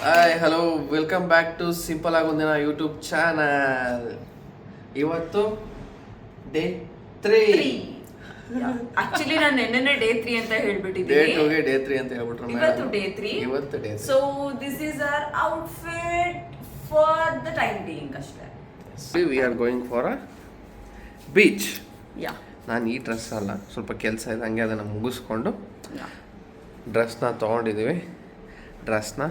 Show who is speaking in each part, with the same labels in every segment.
Speaker 1: Hi hello welcome back to simple ಆಗೊಂದಿನ YouTube channel. ಇವತ್ತು day 3.
Speaker 2: Actually ನಾನು ನೆನ್ನೆ ಡೇ 3 ಅಂತ
Speaker 1: ಡೇ
Speaker 2: ಹೇಳ್ಬಿಟ್ಟಿದ್ದೀನಿ.
Speaker 1: 2ಗೆ ಡೇ 3 ಅಂತ ಹೇಳ್ಬಿಟ್ರು.
Speaker 2: ಇವತ್ತು ಡೇ 3.
Speaker 1: ಇವತ್ತು day 3.
Speaker 2: So this is our outfit for the time being ಅಷ್ಟೇ.
Speaker 1: We are going for a beach.
Speaker 2: Yeah
Speaker 1: ನಾನು ಈ ಡ್ರೆಸ್ ಅಲ್ಲ, ಸ್ವಲ್ಪ ಕೆಲಸ ಇದೆ, ಹಂಗೆ ಅದನ್ನು ಮುಗಿಸ್ಕೊಂಡು ಡ್ರೆಸ್ನ ತೊಗೊಂಡಿದ್ದೀವಿ. ಡ್ರೆಸ್ನ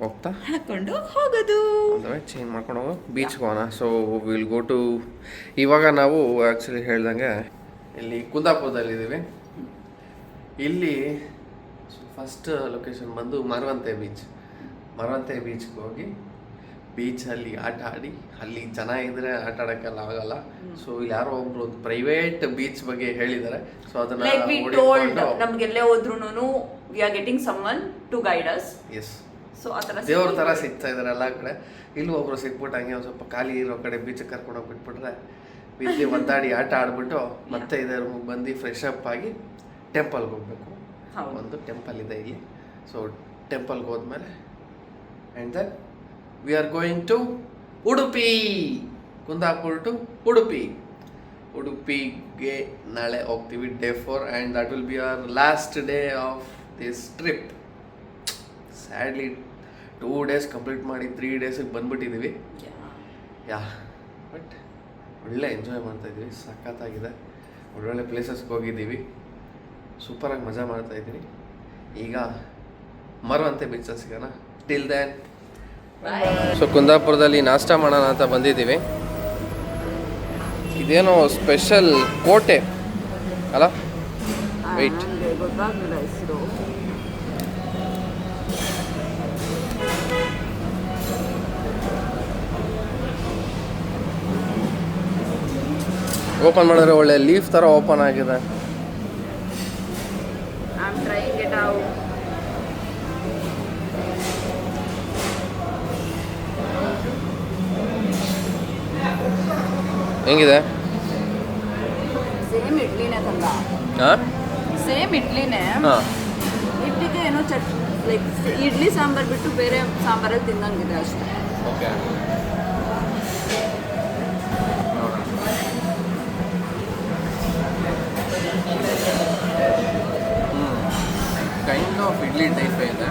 Speaker 1: ಹೋಗ್ತಾ
Speaker 2: ಹಾಕೊಂಡು ಹೋಗೋದು,
Speaker 1: ಅಂದರೆ ಚೇಂಜ್ ಮಾಡ್ಕೊಂಡು ಹೋಗೋ ಬೀಚ್ಗೆ ಹೋಗೋಣ. ಸೊ ವಿಲ್ ಗೋ ಟು, ಇವಾಗ ನಾವು ಆ್ಯಕ್ಚುಲಿ ಹೇಳ್ದಂಗೆ ಇಲ್ಲಿ ಕುಂದಾಪುರದಲ್ಲಿದ್ದೀವಿ. ಇಲ್ಲಿ ಫಸ್ಟ್ ಲೊಕೇಶನ್ ಬಂದು ಮರವಂತೆ ಬೀಚ್. ಮರವಂತೆ ಬೀಚ್ಗೆ ಹೋಗಿ ಬೀಚಲ್ಲಿ ಆಟ ಆಡಿ, ಅಲ್ಲಿ ಜನ ಇದ್ರೆ ಆಟ ಆಡೋಕ್ಕೆಲ್ಲ ಆಗಲ್ಲ. ಸೊ ಇಲ್ಲಿ ಯಾರೋ ಒಬ್ರು ಪ್ರೈವೇಟ್ ಬೀಚ್ ಬಗ್ಗೆ ಹೇಳಿದ್ದಾರೆ. ಸೊ ಅದನ್ನ
Speaker 2: ಲೈಕ್ ವಿ ಟೋಲ್ಡ್ ನಮ್ಗೆಲ್ಲೇ ಹೋದ್ರುನು we are getting someone to guide us.
Speaker 1: Yes,
Speaker 2: so ಆ ಥರ
Speaker 1: ದೇವ್ರ ಥರ ಸಿಗ್ತಾ ಇದ್ದಾರೆ ಎಲ್ಲ ಕಡೆ. ಇಲ್ಲಿ ಒಬ್ರು ಸಿಕ್ಬಿಟ್ಟು ಹಂಗೆ ಒಂದು ಸ್ವಲ್ಪ ಖಾಲಿ ಇರೋ ಕಡೆ ಬೀಚಿಗೆ ಕರ್ಕೊಂಡು ಹೋಗ್ಬಿಟ್ಬಿಟ್ರೆ ಬೀಚಲ್ಲಿ ಒದ್ದಾಡಿ ಆಟ ಆಡ್ಬಿಟ್ಟು ಮತ್ತೆ ಇದೇ ರೂಮಿಗೆ ಬಂದು ಫ್ರೆಶ್ ಅಪ್ ಆಗಿ ಟೆಂಪಲ್ಗೆ ಹೋಗ್ಬೇಕು. ಒಂದು ಟೆಂಪಲ್ ಇದೆ ಇಲ್ಲಿ. ಸೊ ಟೆಂಪಲ್ಗೆ ಹೋದ್ಮೇಲೆ and then we are going to Udupi. Kundapura to Udupi. ಉಡುಪಿಗೆ ನಾಳೆ ಹೋಗ್ತೀವಿ day 4 and that will be our last day of this trip. Sadly 2 days complete ಮಾಡಿ 3 daysಗೆ ಬಂದ್ಬಿಟ್ಟಿದ್ದೀವಿ. ಯಾ, ಬಟ್ ಒಳ್ಳೆ ಎಂಜಾಯ್ ಮಾಡ್ತಾಯಿದ್ದೀವಿ, ಸಖತ್ತಾಗಿದೆ. ಒಳ್ಳೊಳ್ಳೆ ಪ್ಲೇಸಸ್ಗೆ ಹೋಗಿದ್ದೀವಿ, ಸೂಪರಾಗಿ ಮಜಾ ಮಾಡ್ತಾಯಿದ್ದೀನಿ. ಈಗ ಮರವಂತೆ ಬೀಚಲ್ಲಿ ಸಿಗೋಣ. ಟಿಲ್ ದೆನ್ ಸೊ ಕುಂದಾಪುರದಲ್ಲಿ ನಾಷ್ಟ ಮಾಡೋಣ ಅಂತ ಬಂದಿದ್ದೀವಿ. ಇದೇನೋ ಸ್ಪೆಷಲ್ ಕೋಟೆ ಅಲ್ಲ, ವೆಯ್ಟ್,
Speaker 2: ಗೊತ್ತಾಗಲಿಲ್ಲ ಹೆಸರು.
Speaker 1: ಓಪನ್ ಮಾಡಿದ್ರೆ ಒಳ್ಳೆ ಲೀಫ್ ಥರ ಓಪನ್ ಆಗಿದೆ.
Speaker 2: I am trying it out.
Speaker 1: ಹೆಂಗಿದೆ?
Speaker 2: ಸೇಮ್ ಇಡ್ಲಿನೇ ತಂದ.
Speaker 1: ಹಾಂ,
Speaker 2: ಸೇಮ್ ಇಡ್ಲಿನೇ.
Speaker 1: ಹಾಂ,
Speaker 2: ಇಡ್ಲಿಗೆ ಏನೋ ಲೈಕ್ ಇಡ್ಲಿ ಸಾಂಬಾರ್ ಬಿಟ್ಟು ಬೇರೆ ಸಾಂಬಾರಲ್ಲಿ ತಿನ್ನಂಗಿದೆ ಅಷ್ಟೇ.
Speaker 1: Okay, kind of idli type ಇದೆ.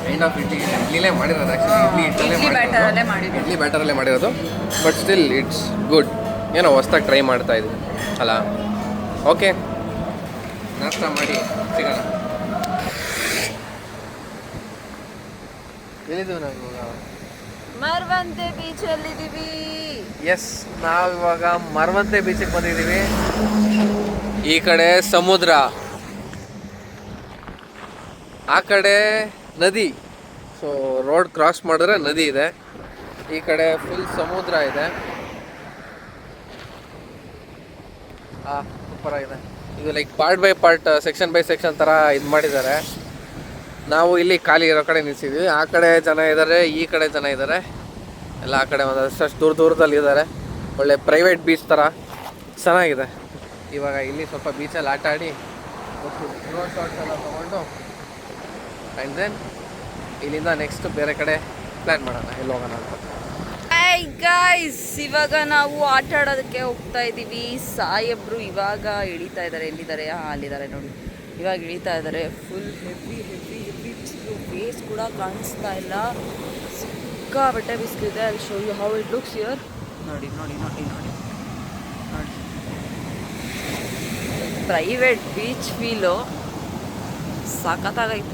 Speaker 1: ಕೈಂಡ್ ಆಫ್ ಇಡ್ಲಿಲೇ ಮಾಡಿರೋದು. ಆ್ಯಕ್ಚುಲಿ
Speaker 2: ಇಡ್ಲಿ ಬ್ಯಾಟರಲ್ಲೇ ಮಾಡಿದ್ದು.
Speaker 1: ಇಡ್ಲಿ ಬ್ಯಾಟರಲ್ಲೇ ಮಾಡಿರೋದು, ಬಟ್ ಸ್ಟಿಲ್ ಇಟ್ಸ್ ಗುಡ್. ಏನೋ ಹೊಸ್ದಾಗಿ ಟ್ರೈ ಮಾಡ್ತಾ ಇದ್ದೀವಿ ಅಲ್ಲ. ಓಕೆ, ನಾಷ್ಟ ಮಾಡಿ ಸಿಗೋಣ. ಎಲ್ಲಿದ್ದೀವಿ ನಾವು ಇವಾಗ?
Speaker 2: ಮರವಂತೆ ಬೀಚಲ್ಲಿದ್ದೀವಿ.
Speaker 1: ಎಸ್, ನಾವಿವಾಗ ಮರವಂತೆ ಬೀಚಿಗೆ ಬಂದಿದ್ದೀವಿ. ಈ ಕಡೆ ಸಮುದ್ರ, ಆ ಕಡೆ ನದಿ. ಸೊ ರೋಡ್ ಕ್ರಾಸ್ ಮಾಡಿದ್ರೆ ನದಿ ಇದೆ, ಈ ಕಡೆ ಫುಲ್ ಸಮುದ್ರ ಇದೆ. ಸೂಪರಾಗಿದೆ. ಇದು like part by part, section by section ಥರ ಇದು ಮಾಡಿದ್ದಾರೆ. ನಾವು ಇಲ್ಲಿ ಖಾಲಿ ಇರೋ ಕಡೆ ನಿಲ್ಸಿದ್ವಿ. ಆ ಕಡೆ ಜನ ಇದ್ದಾರೆ, ಈ ಕಡೆ ಜನ ಇದ್ದಾರೆ. ಎಲ್ಲ ಆ ಕಡೆ ಒಂದಷ್ಟು ದೂರದಲ್ಲಿ ಇದ್ದಾರೆ. ಒಳ್ಳೆ ಪ್ರೈವೇಟ್ ಬೀಚ್ ಥರ ಚೆನ್ನಾಗಿದೆ. ಇವಾಗ ಇಲ್ಲಿ ಸ್ವಲ್ಪ ಬೀಚಲ್ಲಿ ಆಟ ಆಡಿ ಡ್ರೋನ್ ಶಾಟ್ಸ್ ಎಲ್ಲ ತೊಗೊಂಡು ಆ್ಯಂಡ್ ದೆನ್ ಇಲ್ಲಿಂದ ನೆಕ್ಸ್ಟ್ ಬೇರೆ ಕಡೆ ಪ್ಲ್ಯಾನ್ ಮಾಡೋಣ, ಎಲ್ಲಿ ಹೋಗೋಣ ಅಂತ.
Speaker 2: ಹಾಯ್ ಗೈಸ್, ಇವಾಗ ನಾವು ಆಟ ಆಡೋದಕ್ಕೆ ಹೋಗ್ತಾ ಇದ್ದೀವಿ. ಸಾಯಬ್ರು ಇವಾಗ ಇಳಿತಾ ಇದ್ದಾರೆ. ಎಲ್ಲಿದ್ದಾರೆ? ಅಲ್ಲಿದ್ದಾರೆ ನೋಡಿ. ಇವಾಗ ಇಳಿತಾ ಇದ್ದಾರೆ. ಫುಲ್ ಹೆವಿ ಹೆವಿ ಹೆವಿ ಬಿಸಿಲು, ಫೇಸ್ ಕೂಡ ಕಾಣಿಸ್ತಾ ಇಲ್ಲ. ಸಿಕ್ಕಾಬಟ್ಟೆ ಬಿಸಿಲಿದೆ. ಅಲ್ಲಿ show you how it looks here. ನೋಡಿ ನೋಡಿ ನೋಡಿ ನೋಡಿ ನೋಡಿ, ಪ್ರೈವೇಟ್ ಬೀಚ್ ಫೀಲು ಸಖತ್ತಾಗೈತೆ.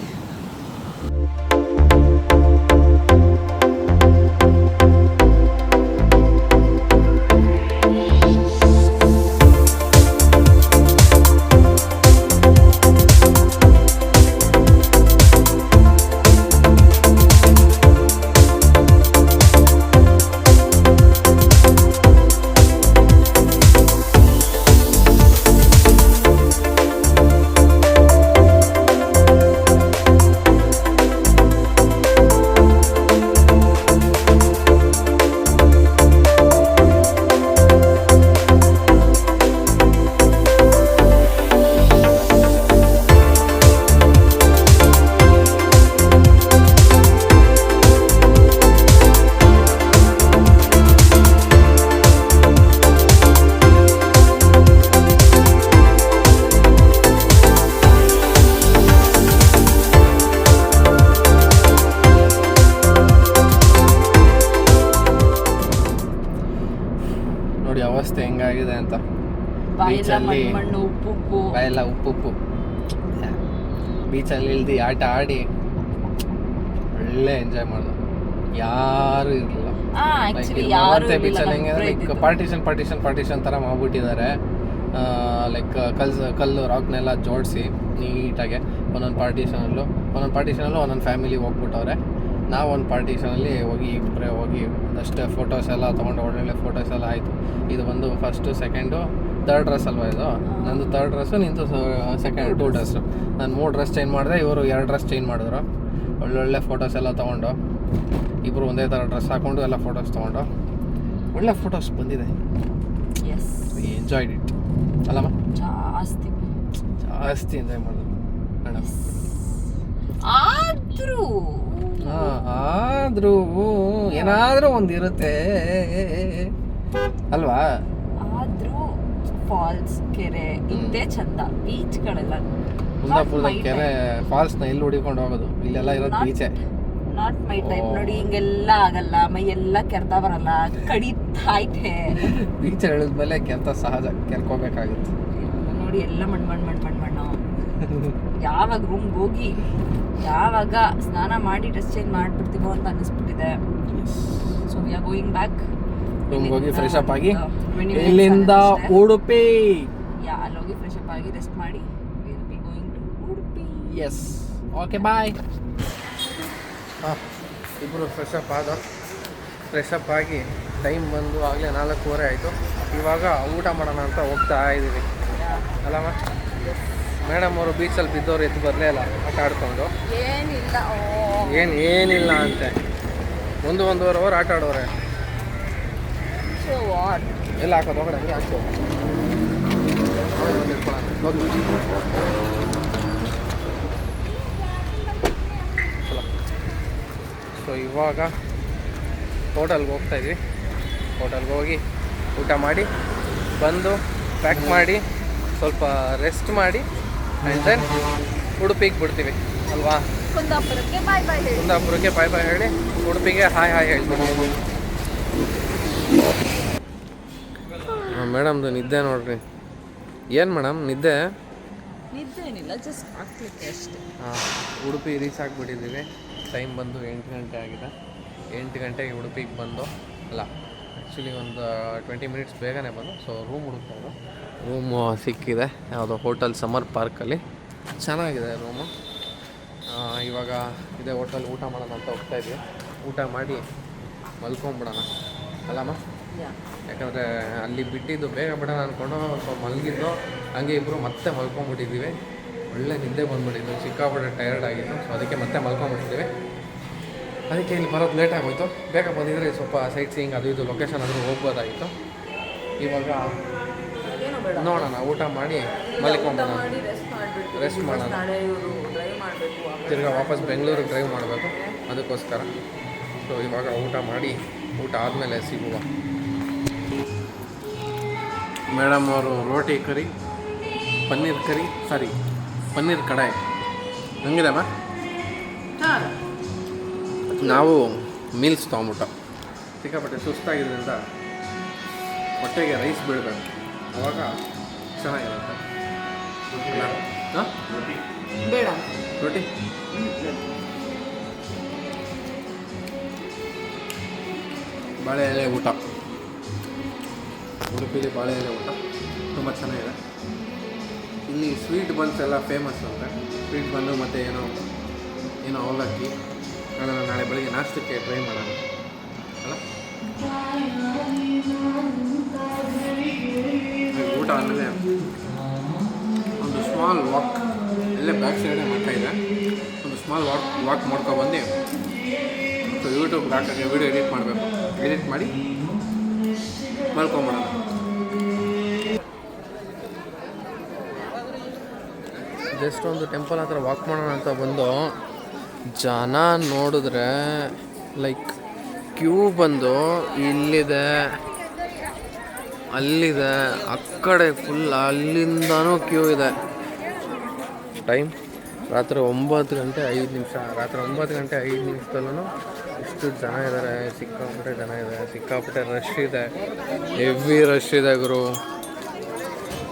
Speaker 3: ಹೆಂಗಾಗಿದೆ ಅಂತ.
Speaker 2: ಬಾಯೆಲ್ಲ
Speaker 3: ಬೀಚಲ್ಲಿ
Speaker 2: ಮಣ್ಣು ಉಪ್ಪು
Speaker 3: ಬಾಯೆಲ್ಲ ಉಪ್ಪು ಬೀಚಲ್ಲಿ ಇಳ್ದು ಆಟ ಆಡಿ ಒಳ್ಳೆ ಎಂಜಾಯ್ ಮಾಡೋದು. ಯಾರು ಇರಲಿಲ್ಲ. ಬೀಚಲ್ಲಿ ಹೆಂಗೆ ಲೈಕ್ ಪಾರ್ಟಿಷನ್ ಥರ ಮಾಡ್ಬಿಟ್ಟಿದ್ದಾರೆ. ಲೈಕ್ ಕಲ್ಲು ರಾಕ್ನೆಲ್ಲ ಜೋಡಿಸಿ ನೀಟಾಗೆ ಒಂದೊಂದು ಪಾರ್ಟಿಷನಲ್ಲೂ ಒಂದೊಂದು ಫ್ಯಾಮಿಲಿ ಹೋಗ್ಬಿಟ್ಟವ್ರೆ. ನಾವು ಒಂದು ಪಾರ್ಟಿಷನಲ್ಲಿ ಹೋಗಿ ಇಬ್ಬರೇ ಹೋಗಿ ಅಷ್ಟೇ ಫೋಟೋಸ್ ಎಲ್ಲ ತೊಗೊಂಡು ಒಳ್ಳೊಳ್ಳೆ ಫೋಟೋಸ್ ಎಲ್ಲ ಆಯಿತು. ಇದು ಬಂದು ಫಸ್ಟು ಸೆಕೆಂಡು ಥರ್ಡ್ ಡ್ರೆಸ್ ಅಲ್ವಾ ಇದು? ನಂದು ಥರ್ಡ್ ಡ್ರೆಸ್ಸು, ನಿಂದು ಸೆಕೆಂಡ್ 2 ಡ್ರೆಸ್ಸು. ನಾನು 3 ಡ್ರೆಸ್ ಚೇಂಜ್ ಮಾಡಿದೆ, ಇವರು 2 ಡ್ರೆಸ್ ಚೇಂಜ್ ಮಾಡಿದ್ರು. ಒಳ್ಳೊಳ್ಳೆ ಫೋಟೋಸ್ ಎಲ್ಲ ತೊಗೊಂಡು ಇಬ್ಬರು ಒಂದೇ ಥರ ಡ್ರೆಸ್ ಹಾಕ್ಕೊಂಡು ಎಲ್ಲ ಫೋಟೋಸ್ ತೊಗೊಂಡು ಒಳ್ಳೆ ಫೋಟೋಸ್ ಬಂದಿದೆ. ಎಂಜಾಯ್ಡ್ ಇಟ್ ಅಲ್ಲಮ್ಮ? ಜಾಸ್ತಿ ಎಂಜಾಯ್ ಮಾಡಿದ್ರು ಮೇಡಮ್. ಆದ್ರೂ ಏನಾದ್ರೂ ಒಂದಿರುತ್ತೆ ಅಲ್ವಾ?
Speaker 2: ಆದ್ರೂ ಫಾಲ್ಸ್, ಕೆರೆ ಇದ್ದೇ ಚಂದ. ಬೀಚ್ಗಳೆಲ್ಲ
Speaker 3: ಕುಂದಾಪುರದ ಕೆರೆ ಫಾಲ್ಸ್ನ ಎಲ್ಲಿ ಹುಡಿಕೊಂಡು ಹೋಗೋದು? ಇಲ್ಲೆಲ್ಲ ಇರೋದು ಬೀಚೆ.
Speaker 2: Not my type. ನೋಡಿ ಹಿಂಗೆಲ್ಲ ಆಗಲ್ಲ, ಮೈ ಎಲ್ಲ ಕೆರ್ತಾ ಬರಲ್ಲ, ಕಡಿತೈತೆ.
Speaker 3: ಬೀಚ್ ಹೇಳಿದ್ಮೇಲೆ ಕೆರ್ತ ಸಹಜ, ಕೆರ್ಕೋಬೇಕಾಗುತ್ತೆ.
Speaker 2: ನೋಡಿ ಎಲ್ಲ ಮಣ್ಣು. ಯಾವಾಗ ರೂಮ್ಗೆ ಹೋಗಿ ಯಾವಾಗ ಸ್ನಾನ ಮಾಡಿ ಡ್ರೆಸ್ ಚೇಂಜ್ ಮಾಡಿಬಿಡ್ತೀವೋ ಅಂತ ಅನ್ನಿಸ್ಬಿಟ್ಟಿದೆ. So we are going back.
Speaker 3: ರೂಮ್ಗೆ ಹೋಗಿ ಫ್ರೆಶ್ ಅಪ್ ಆಗಿ ಇಲ್ಲಿಂದ ಉಡುಪಿ.
Speaker 2: ಅಲ್ಲೋಗಿ ಫ್ರೆಶ್ ಅಪ್ ಆಗಿ ರೆಸ್ಟ್ ಮಾಡಿ will be going to Udupi.
Speaker 3: Yes, okay bye.
Speaker 1: ಇಬ್ಬರು ಫ್ರೆಶ್ ಅಪ್ ಆಗಿ ಟೈಮ್ ಬಂದು ಆಗಲೇ 4:15 ಆಯಿತು. ಇವಾಗ ಊಟ ಮಾಡೋಣ ಅಂತ ಹೋಗ್ತಾ ಇದ್ದೀವಿ ಅಲ್ಲಮ್ಮ? ಮೇಡಮ್ ಅವರು ಬೀಚಲ್ಲಿ ಬಿದ್ದವ್ರು ಎದ್ದು ಬರಲೇ ಇಲ್ಲ, ಆಟ ಆಡ್ಕೊಂಡು. ಏನಿಲ್ಲ ಅಂತೆ, 1.5 ಅವರ್ ಆಟ ಆಡೋರೆ. ಎಲ್ಲ ಹಾಕೋದು ಹೋಗೋಣ, ಹಂಗೆ ಹಾಕೋ ಸೊ ಇವಾಗ ಹೋಟೆಲ್ಗೆ ಹೋಗ್ತಾಯಿದ್ವಿ. ಹೋಟೆಲ್ಗೆ ಹೋಗಿ ಊಟ ಮಾಡಿ ಬಂದು ಪ್ಯಾಕ್ ಮಾಡಿ ಸ್ವಲ್ಪ ರೆಸ್ಟ್ ಮಾಡಿ ಆ್ಯಂಡ್ ದೆನ್ ಉಡುಪಿಗೆ ಬಿಡ್ತೀವಿ ಅಲ್ವಾ?
Speaker 2: ಕುಂದಾಪುರಕ್ಕೆ
Speaker 1: ಬಾಯ್ ಬಾಯ್ ಹೇಳಿ ಉಡುಪಿಗೆ ಹಾಯ್ ಹೇಳ್ತೀವಿ. ಮೇಡಮ್ದು ನಿದ್ದೆ ನೋಡ್ರಿ. ಏನು ಮೇಡಮ್ ನಿದ್ದೆ
Speaker 2: ಏನಿಲ್ಲ, ಜಸ್ಟ್ ಹಾಕ್ಲಿಕ್ಕೆ ಅಷ್ಟೇ.
Speaker 1: ಉಡುಪಿ ರೀಚ್ ಆಗಿಬಿಟ್ಟಿದ್ದೀವಿ. ಟೈಮ್ ಬಂದು 8 ಗಂಟೆ ಆಗಿದೆ. 8 ಗಂಟೆಗೆ ಉಡುಪಿಗೆ ಬಂದು ಅಲ್ಲ, ಆ್ಯಕ್ಚುಲಿ ಒಂದು 20 ಮಿನಿಟ್ಸ್ ಬೇಗನೆ ಬಂದು. ಸೊ ರೂಮ್ ಹುಡುಕ್ತಾಯಿದ್ದು, ರೂಮು ಸಿಕ್ಕಿದೆ. ಯಾವುದೋ ಹೋಟೆಲ್ ಸಮರ್ ಪಾರ್ಕಲ್ಲಿ, ಚೆನ್ನಾಗಿದೆ ರೂಮು. ಇವಾಗ ಇದೇ ಹೋಟೆಲ್ ಊಟ ಮಾಡೋಣ ಅಂತ ಹೋಗ್ತಾಯಿದ್ವಿ. ಊಟ ಮಾಡಿ ಮಲ್ಕೊಂಬಿಡೋಣ ಅಲ್ಲಮ್ಮ? ಯಾಕಂದರೆ ಅಲ್ಲಿ ಬಿಟ್ಟಿದ್ದು ಬೇಗ ಬಿಡೋಣ ಅಂದ್ಕೊಂಡು ಸ್ವಲ್ಪ ಮಲಗಿದ್ದು, ಹಂಗೆ ಇಬ್ಬರು ಮತ್ತೆ ಮಲ್ಕೊಂಬಿಟ್ಟಿದ್ದೀವಿ. ಒಳ್ಳೆ ನಿದ್ದೆ ಬಂದುಬಿಟ್ಟಿದ್ದು, ಸಿಕ್ಕಾಪಟ್ಟೆ ಟಯರ್ಡ್ ಆಗಿತ್ತು. ಸೊ ಅದಕ್ಕೆ ಮತ್ತೆ ಮಲ್ಕೊಂಬಿಟ್ಟಿದ್ದೀವಿ. ಅದಕ್ಕೆ ಇಲ್ಲಿ ಬರೋದು ಲೇಟ್ ಆಗೋಯ್ತು. ಬೇಗ ಬಂದಿದ್ರೆ ಸ್ವಲ್ಪ ಸೈಟ್ ಸೀಯಿಂಗ್ ಅದು ಇದು ಲೊಕೇಶನ್ ಆದರೂ ಹೋಗ್ಬೋದಾಗಿತ್ತು. ಇವಾಗ ನೋಡೋಣ, ಊಟ ಮಾಡಿ ಮಲ್ಕೊಂಬೋಣ, ರೆಸ್ಟ್ ಮಾಡೋಣ. ತಿರ್ಗಾ ವಾಪಸ್ ಬೆಂಗಳೂರಿಗೆ ಡ್ರೈವ್ ಮಾಡಬೇಕು, ಅದಕ್ಕೋಸ್ಕರ. ಸೊ ಇವಾಗ ಊಟ ಆದಮೇಲೆ ಸಿಗುವ. ಮೇಡಮ್ ಅವರು ರೋಟಿ ಕರಿ, ಪನ್ನೀರ್ ಕಡಾಯಿ ಹಂಗಿದೆಮ್ಮ. ನಾವು ಮೀಲ್ಸ್ ತೊಗೊಂಬಿಟ್ಟು ಸಿಕ್ಕಾಪಟ್ಟೆ ಸುಸ್ತಾಗಿದ್ದರಿಂದ ಹೊಟ್ಟೆಗೆ ರೈಸ್ ಬೀಳಬೇಕು, ಅವಾಗ ಚೆನ್ನಾಗಿರುತ್ತೆ. ಹಾಂ,
Speaker 2: ಬೇಡ
Speaker 1: ರೋಟಿ ಬಾಳೆ ಎಲೆ ಊಟ. ಉಡುಪಿಲಿ ಬಾಳೆ ಎಲೆ ಊಟ ತುಂಬ ಚೆನ್ನಾಗಿದೆ. ಇಲ್ಲಿ ಸ್ವೀಟ್ ಬನ್ಸ್ ಎಲ್ಲ ಫೇಮಸ್ ಅಂತ. ಸ್ವೀಟ್ ಬನ್ನು ಮತ್ತು ಏನೋ ಅವಲಕ್ಕಿ, ಅದನ್ನು ನಾಳೆ ಬೆಳಗ್ಗೆ ನಾಷ್ಟಕ್ಕೆ ಟ್ರೈ ಮಾಡೋಣ ಅಲ್ಲ? ಊಟ ಆದಮೇಲೆ ಒಂದು ಸ್ಮಾಲ್ ವಾಕ್, ಎಲ್ಲೇ ಬ್ಯಾಕ್ ಸೈಡೇ ಮಾಡ್ತಾಯಿದ್ದೆ, ಒಂದು ಸ್ಮಾಲ್ ವಾಕ್ ಮಾಡ್ಕೊಬಂದು ಸೊ ಯೂಟ್ಯೂಬ್ಗೆ ಹಾಕೋಕ್ಕೆ ವೀಡಿಯೋ ಎಡಿಟ್ ಮಾಡಿ ಮಲ್ಕೊಂಬಿಡೋಣ. ಜಸ್ಟ್ ಒಂದು ಟೆಂಪಲ್ ಹತ್ರ ವಾಕ್ ಮಾಡೋಣ ಅಂತ ಬಂದು ಜನ ನೋಡಿದ್ರೆ ಲೈಕ್ ಕ್ಯೂ ಬಂದು ಇಲ್ಲಿದೆ, ಅಲ್ಲಿದೆ, ಆ ಕಡೆ ಫುಲ್ ಅಲ್ಲಿಂದನೂ ಕ್ಯೂ ಇದೆ. ಟೈಮ್
Speaker 3: ರಾತ್ರಿ 9 ಗಂಟೆ 5 ನಿಮಿಷ. ರಾತ್ರಿ 9 ಗಂಟೆ 5 ನಿಮಿಷದಲ್ಲೂ ಎಷ್ಟು ಜನ ಇದ್ದಾರೆ, ಸಿಕ್ಕಾಪಟ್ಟೆ ಜನ ಇದೆ, ಸಿಕ್ಕಾಪಟ್ಟೆ ರಶ್ ಇದೆ, ಹೆವಿ ರಶ್ ಇದೆ ಗುರು.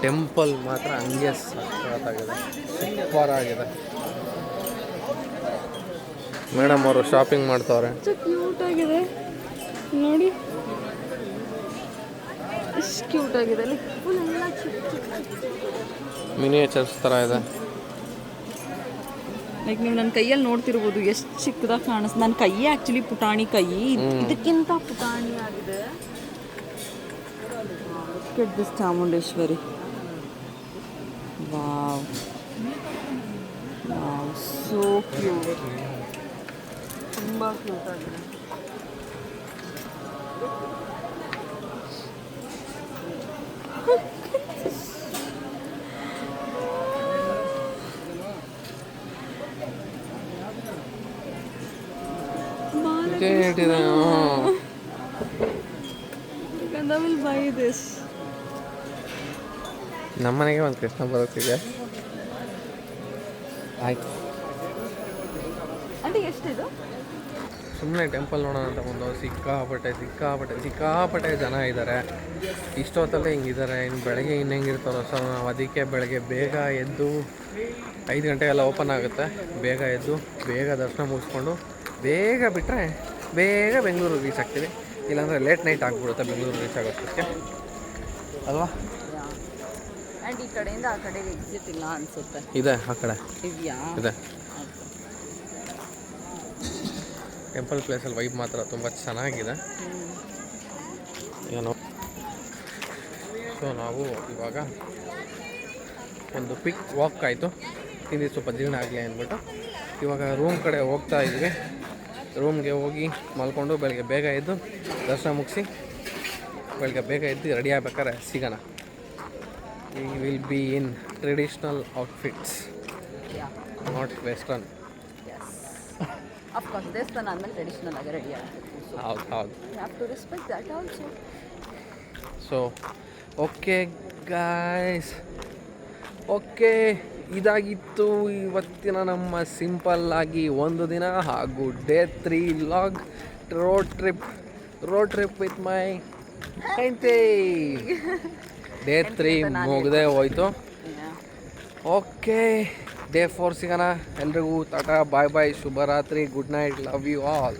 Speaker 3: ಟೆಂಪಲ್ ಮಾತ್ರ ಹಂಗೆ ಸಖತ್ತಾಗಿದೆ, ಸೂಪರ್ ಆಗಿದೆ. ಮೇಡಮ್ ಅವರು ಶಾಪಿಂಗ್ ಮಾಡ್ತವ್ರೆ.
Speaker 2: ಕ್ಯೂಟ್ ಆಗಿದೆ ನೋಡಿ, ಎಷ್ಟು ಕ್ಯೂಟ್ ಆಗಿದೆ.
Speaker 3: ಮಿನಿಯೇಚರ್ಸ್ ಥರ ಇದೆ.
Speaker 2: ಲೈಕ್ ನೀವು ನನ್ನ ಕೈಯಲ್ಲಿ ನೋಡ್ತಿರ್ಬೋದು ಎಷ್ಟು ಚಿಕ್ಕದಾಗಿ ಕಾಣಿಸ್ತು. ನನ್ನ ಕೈ ಆ್ಯಕ್ಚುಲಿ ಪುಟಾಣಿ ಕೈ, ಇದಕ್ಕಿಂತ ಪುಟಾಣಿ ಆಗಿದೆ. ಕೆಟ್ this Chamundeshwari, wow wow, so cute, ತುಂಬ ಕ್ಯೂಟ್ ಆಗಿದೆ. Will buy this.
Speaker 3: ನಮ್ಮನೆಗೆ ಒಂದು ಕೃಷ್ಣ ಬರುತ್ತಿದೆ. ಆಯ್ತು,
Speaker 2: ಆಂಟಿ ಎಷ್ಟಿದು?
Speaker 3: ಸುಮ್ಮನೆ ಟೆಂಪಲ್ ನೋಡೋಣ ಅಂತ ಬಂದು ಸಿಕ್ಕಾಪಟ್ಟೆ ಜನ ಇದ್ದಾರೆ. ಇಷ್ಟೊತ್ತಲ್ಲೇ ಹಿಂಗಿದ್ದಾರೆ. ಇನ್ನು ಬೆಳಗ್ಗೆ ಇನ್ನು ಹೆಂಗಿರ್ತಾರೋ ಸೊ ನಾವು ಅದಕ್ಕೆ ಬೆಳಗ್ಗೆ ಬೇಗ ಎದ್ದು 5 ಗಂಟೆಗೆಲ್ಲ ಓಪನ್ ಆಗುತ್ತೆ. ಬೇಗ ಎದ್ದು ಬೇಗ ದರ್ಶನ ಮುಗಿಸ್ಕೊಂಡು ಬೇಗ ಬಿಟ್ಟರೆ ಬೇಗ ಬೆಂಗಳೂರು ರೀಚ್ ಆಗ್ತೀವಿ. ಇಲ್ಲಾಂದರೆ ಲೇಟ್ ನೈಟ್ ಆಗಿಬಿಡುತ್ತೆ ಬೆಂಗಳೂರು ರೀಚ್ ಆಗೋದಕ್ಕೆ ಅಲ್ವಾ.
Speaker 2: ಆ್ಯಂಡ್ ಈ ಕಡೆಯಿಂದ ಆ ಕಡೆಗೆ ಎಕ್ಸಿಟ್ ಇಲ್ಲ ಅನಿಸುತ್ತೆ.
Speaker 3: ಇದೆ, ಆ ಕಡೆ
Speaker 2: ಇದೆಯಾ?
Speaker 3: ಇದೆ. ಟೆಂಪಲ್ ಪ್ಲೇಸಲ್ಲಿ ವೈಬ್ ಮಾತ್ರ ತುಂಬ ಚೆನ್ನಾಗಿದೆ ಏನೋ. ಸೊ ನಾವು ಇವಾಗ ಒಂದು ಕ್ವಿಕ್ ವಾಕ್ ಆಯಿತು, ತಿಂದು ಸ್ವಲ್ಪ ಜೀರ್ಣ ಆಗಲಿ ಅಂದ್ಬಿಟ್ಟು ಇವಾಗ ರೂಮ್ ಕಡೆ ಹೋಗ್ತಾ ಇದ್ವಿ. ರೂಮ್ಗೆ ಹೋಗಿ ಮಲ್ಕೊಂಡು ಬೆಳಗ್ಗೆ ಬೇಗ ಎದ್ದು ದರ್ಶನ ಮುಗಿಸಿ ಬೆಳಗ್ಗೆ ಬೇಗ ಎದ್ದು ರೆಡಿ ಆಗ್ಬೇಕಾದ್ರೆ ಸಿಗೋಣ. We will be in traditional outfits, not western.
Speaker 2: Of course ದೇವಸ್ಥಾನ ಆದಮೇಲೆ ಟ್ರೆಡಿಷ್ನಲ್ ಆಗಿ ರೆಡಿ ಆಗಬೇಕು.
Speaker 3: ಹೌದು.
Speaker 2: Have to respect that also.
Speaker 3: So okay guys, okay, ಇದಾಗಿತ್ತು ಇವತ್ತಿನ ನಮ್ಮ ಸಿಂಪಲ್ ಆಗಿ ಒಂದು ದಿನ ಹಾಗೂ day 3 log road trip with my ಹೆಂಡತಿ. ಡೇ 3 ಮುಗ್ದೇ ಹೋಯ್ತು. ಓಕೆ, ಡೇ 4 ಸಿಗೋಣ. ಎಲ್ರಿಗೂ ಟಾಟಾ, ಬಾಯ್ ಬಾಯ್, ಶುಭರಾತ್ರಿ, good night, love you all.